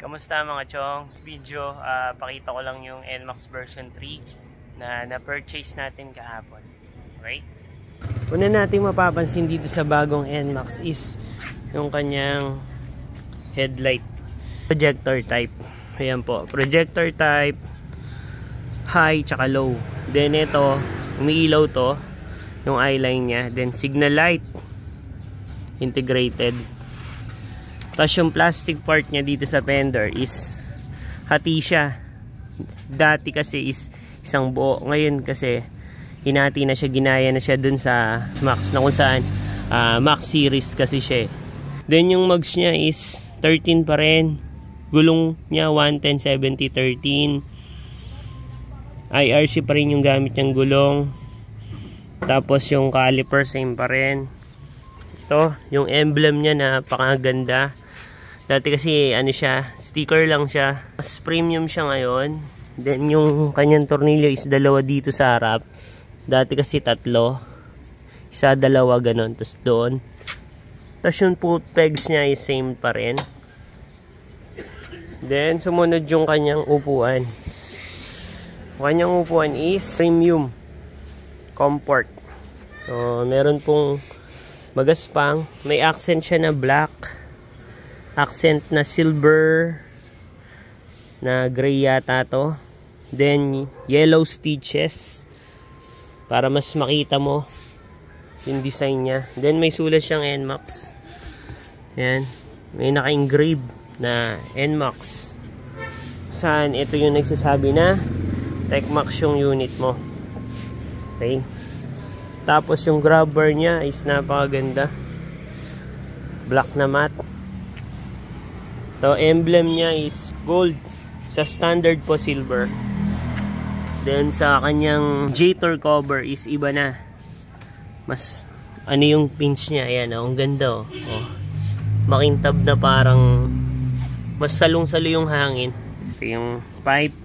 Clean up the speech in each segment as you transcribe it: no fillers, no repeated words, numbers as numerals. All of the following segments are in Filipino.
Kamusta mga chong? Sa video, pakita ko lang yung NMAX version 3 na na-purchase natin kahapon. Okay? Una natin mapapansin dito sa bagong NMAX is yung kanyang headlight. Projector type. Ayan po. Projector type, high tsaka low. Then ito, umiilaw to, yung eyeline niya. Then signal light, integrated. Tapos yung plastic part niya dito sa fender is hati siya. Dati kasi is isang buo. Ngayon kasi hinati na siya, ginaya na siya dun sa Max na kung saan Max series kasi siya. Then yung mugs niya is 13 pa rin. Gulong niya 110/70/13. IRC pa rin yung gamit niyang gulong. Tapos yung caliper same pa rin. Ito, yung emblem niya napakaganda. Dati kasi ano siya, sticker lang siya. Mas premium siya ngayon. Then yung kanyang tornilyo is dalawa dito sa harap. Dati kasi tatlo. Isa, dalawa, ganon. Tapos doon. Tapos yung foot pegs niya is same pa rin. Then sumunod yung kanyang upuan. Yung kanyang upuan is premium comfort. So meron pong magaspang. May accent siya na black. Accent na silver. Na gray yata to. Then yellow stitches. Para mas makita mo yung design niya. Then may sulat siyang NMAX. Ayan. May naka-engrave na NMAX. Saan ito yung nagsasabi na TechMax yung unit mo. Okay. Tapos yung grabber niya is napakaganda. Black na matte. So emblem niya is gold. Sa standard po silver. Then sa kanyang J-Tour cover is iba na. Mas ano yung pins niya. Ayan, ang ganda oh. Makintab na parang mas salong-salo yung hangin. Ito yung pipe.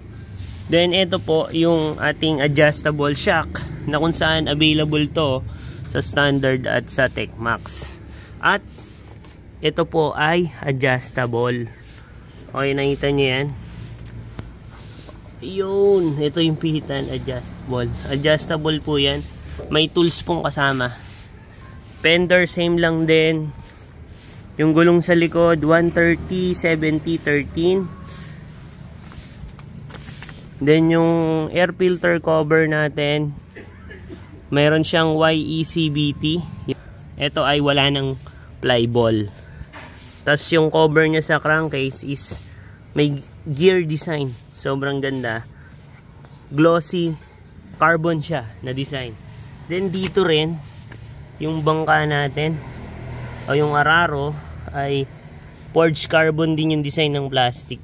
Then ito po yung ating adjustable shock na kung saan available to sa standard at sa TechMax. At ito po ay adjustable. Okay, nakita nyo yan. Yun, ito yung pihitan, adjustable. Adjustable po yan. May tools pong kasama. Fender same lang din. Yung gulong sa likod 130/70/13. Then yung air filter cover natin, mayroon siyang YECBT. Ito ay wala ng flyball. Tapos yung cover niya sa crankcase is may gear design. Sobrang ganda. Glossy carbon siya na design. Then dito rin yung bangka natin o yung araro ay forged carbon din yung design ng plastic.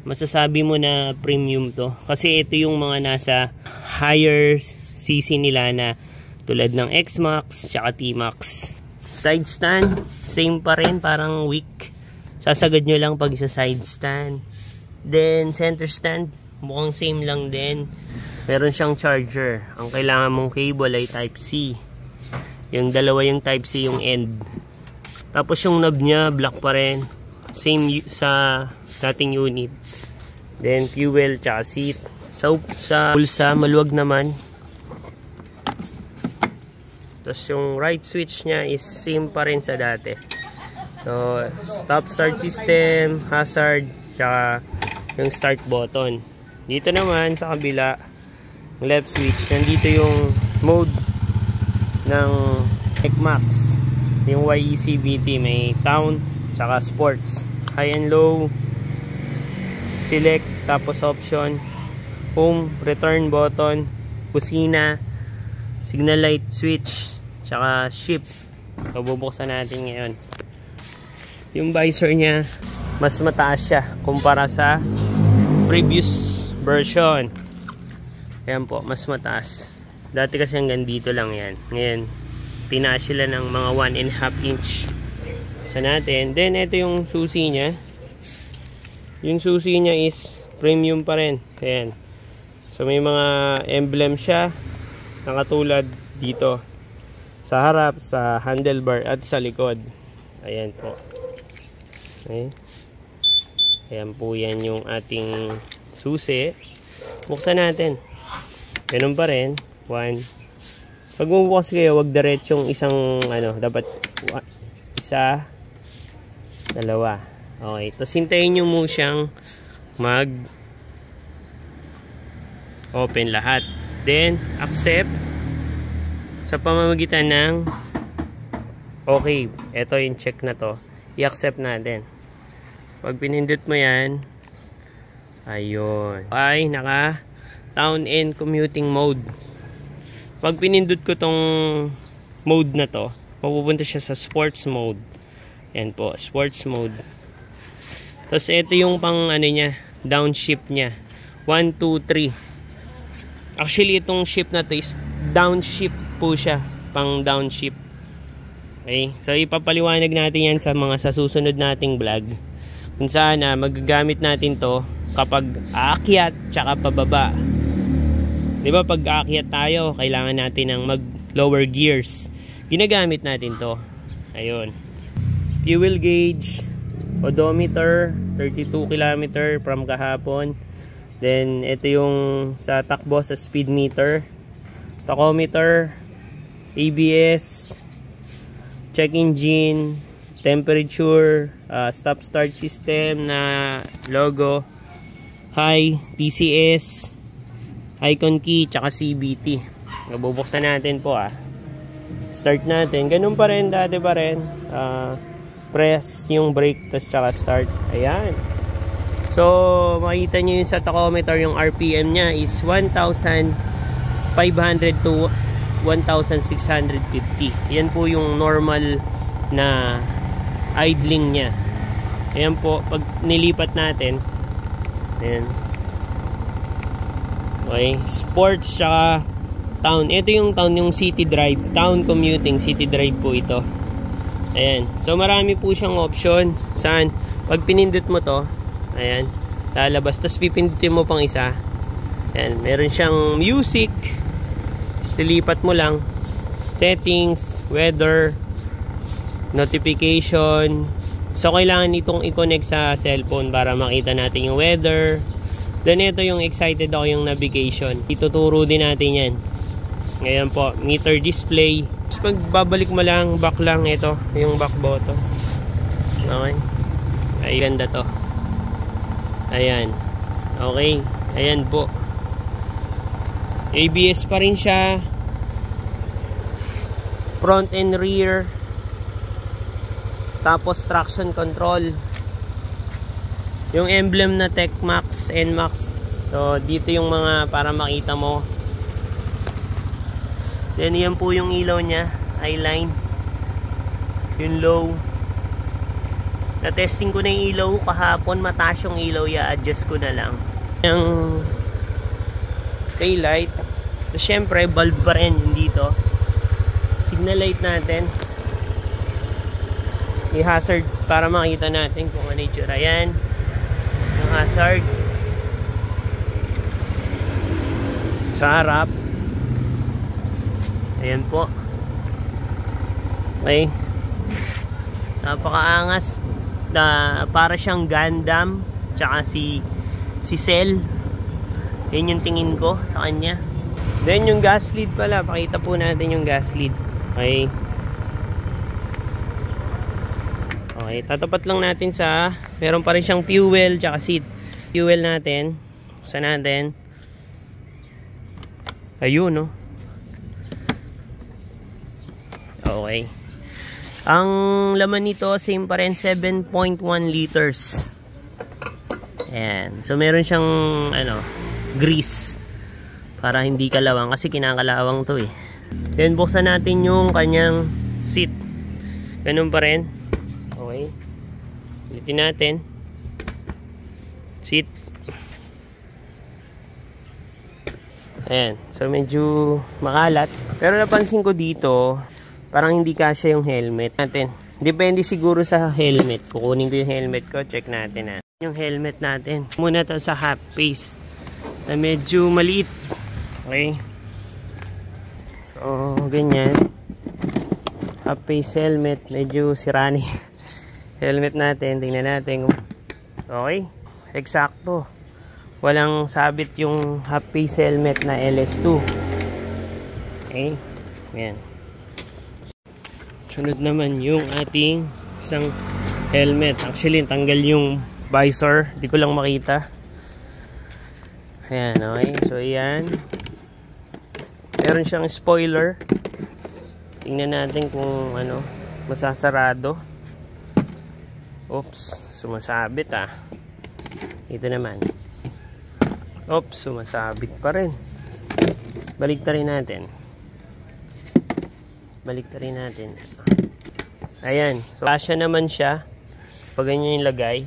Masasabi mo na premium to kasi ito yung mga nasa higher CC nila na tulad ng X-Max tsaka T-Max. Side stand same pa rin, parang weak. Sasagad nyo lang pag sa side stand. Then center stand mukhang same lang din. Meron siyang charger. Ang kailangan mong cable ay type C. Yung dalawa yung type C yung end. Tapos yung knob nya black pa rin. Same sa dating unit. Then fuel tsaka seat. So sa pulsa maluwag naman. Tapos yung right switch nya is same pa rin sa dati. So stop start system, hazard, tsaka yung start button. Dito naman sa kabila, left switch, nandito yung mode ng TechMax. Yung YECBT, may town, tsaka sports. High and low, select, tapos option, home, return button, busina, signal light switch, tsaka shift. So bubuksan natin ngayon. Yung visor nya mas mataas siya kumpara sa previous version. Ayan po, mas mataas. Dati kasi hanggang dito lang yan. Ngayon tinaas sila ng mga 1.5 inch sa natin. Then ito yung susi nya. Yung susi nya is premium pa rin. Ayan. So may mga emblem siya na katulad dito sa harap, sa handlebar at sa likod. Ayan po. Okay. Ayan po yan yung ating susi. Buksan natin. Ganun pa rin. 1. Pag bumubukas kayo, wag diretsong isang dapat isa, dalawa. Okay. Tapos hintayin nyo mo siyang mag open lahat. Then, accept sa pamamagitan ng okay. Ito yung check na to. I-accept natin. Pag pinindot mo yan, ayun. Ay, naka town and commuting mode. Pag pinindot ko tong mode na to, mapupunta siya sa sports mode. Yan po, sports mode. Tapos ito yung pang niya, downshift niya. 1, 2, 3. Actually, itong shift na to is downshift po siya. Pang downshift. Okay? So, ipapaliwanag natin yan sa susunod nating vlog. Kung saan magagamit natin to kapag aakyat tsaka pababa. Diba pag aakyat tayo, kailangan natin ng mag lower gears. Ginagamit natin to. Ayun. Fuel gauge, odometer, 32 km from kahapon. Then ito yung sa takbo sa speed meter, tachometer, ABS, check engine, temperature, stop start system na logo, high, PCS, icon key, tsaka CVT. Bubuksan natin po Start natin. Ganun pa rin, dati pa rin. Press yung brake, tas tsaka start. Ayan. So, makita nyo yung sa tachometer, yung RPM nya is 1,500 to 1,650. Yan po yung normal na idling nya. Ayan po, pag nilipat natin, ayan. Okay, sports tsaka town. Ito yung town, yung city drive. Town commuting, city drive po ito. Ayan. So, marami po siyang option. Saan? Pag pinindot mo to, ayan, lalabas. Tapos pipindutin mo pang isa. Ayan, meron siyang music. Silipat mo lang. Settings, weather, notification. So, kailangan itong i-connect sa cellphone para makita natin yung weather. Then, ito yung excited ako yung navigation. Ituturo din natin yan. Ngayon po, meter display. Tapos pagbabalik mo lang, back lang, ito, yung back button. Okay. Ay, ganda to. Ayan. Okay. Ayan po. ABS pa rin siya. Front and rear. Tapos traction control. Yung emblem na TechMax, NMAX. So, dito yung mga para makita mo. Then, yan po yung ilaw niya. Eyeline. Yung low. Na-testing ko na yung ilaw kahapon. Mataas yung ilaw. I-adjust ko na lang. Yung taillight. So, syempre, bulb pa rin dito. Signal light natin. I-hazard para makita natin kung ano yung tsura. Yan. Yung hazard. Sa harap. Ayan po. Okay. Napakaangas. Para siyang Gundam. Tsaka si Cell. Yan yung tingin ko sa kanya. Then yung gas lead pala. Pakita po natin yung gas lead. Okay. Okay. Tatapat lang natin sa meron pa rin siyang fuel tsaka seat. Fuel natin. Buksan natin. Ayun, no? Okay. Ang laman nito, same pa rin, 7.1 liters. Ayan. So, meron siyang, grease. Para hindi kalawang. Kasi kinakalawang to eh. Then, buksan natin yung kanyang seat. Ganun pa rin. Okay. Ulitin natin. Seat. Ayan. So, medyo makalat. Pero napansin ko dito, parang hindi kasya yung helmet natin. Depende siguro sa helmet. Kukunin ko yung helmet ko. Check natin yung helmet natin. Muna to sa half face. Na medyo maliit. Okay. So, ganyan. Half face helmet. Medyo sirani. Helmet natin. Tingnan natin. Okay, eksakto. Walang sabit yung half face helmet na LS2. Okay, yan. Sunod naman yung ating isang helmet. Actually, tanggal yung visor. Di ko lang makita. Ayan, okay. So, ayan. Meron siyang spoiler. Tingnan natin kung ano, masasarado. Oops, sumasabit ah. Ito naman. Oops, sumasabit pa rin. Baliktarin natin. Baliktarin natin. Ayan, so kasya naman siya. Pag ganyan yung lagay.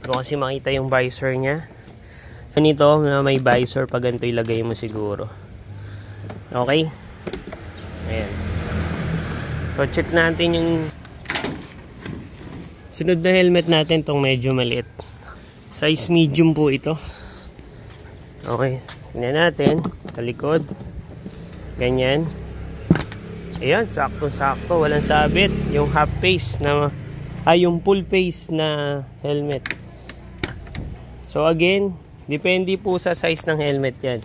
Pero kasi makita yung visor niya. So nito, may visor pag ganito ilagay mo siguro. Okay? Ayan. So check natin yung sunod na helmet natin, tong medyo maliit. Size medium po ito. Okay, tingnan natin sa likod. Ganyan. Ayan, sakto-sakto, walang sabit. Yung half face na yung full face na helmet. So again, depende po sa size ng helmet yan.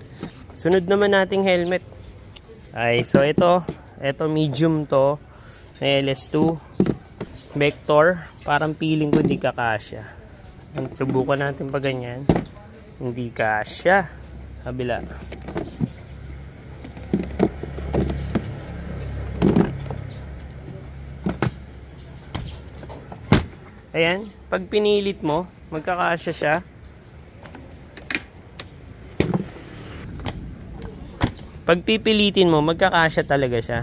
Sunod naman nating helmet. Ay, so ito medium to na LS2 Vector. Parang feeling ko hindi kakasya. Subukan natin pa ganyan. Hindi kasya. Kabila. Ayan, pag pinilit mo, magkakasya siya. Pag pipilitin mo, magkakasya talaga siya.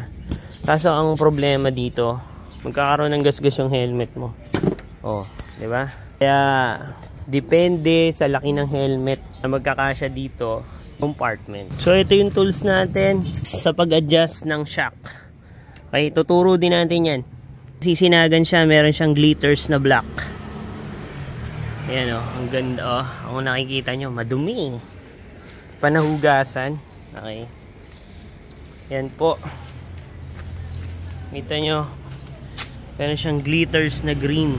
Kaso ang problema dito, magkakaroon ng gasgas yung helmet mo. Oh, 'di ba? Kaya depende sa laki ng helmet na magkakasya dito, compartment. So ito yung tools natin sa pag-adjust ng shock. Okay, tuturo din natin 'yan. Sisinagan siya, meron siyang glitters na black. Ayan oh, ang ganda oh. Ang nakikita nyo, madumi. Panahugasan. Okay. Yan po. Kita nyo, meron siyang glitters na green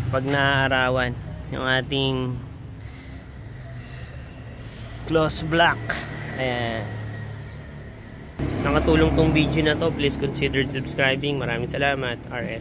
pag naaarawan yung ating gloss black. Ayan. Nakatulong tong video na to, please consider subscribing. Maraming salamat. RS.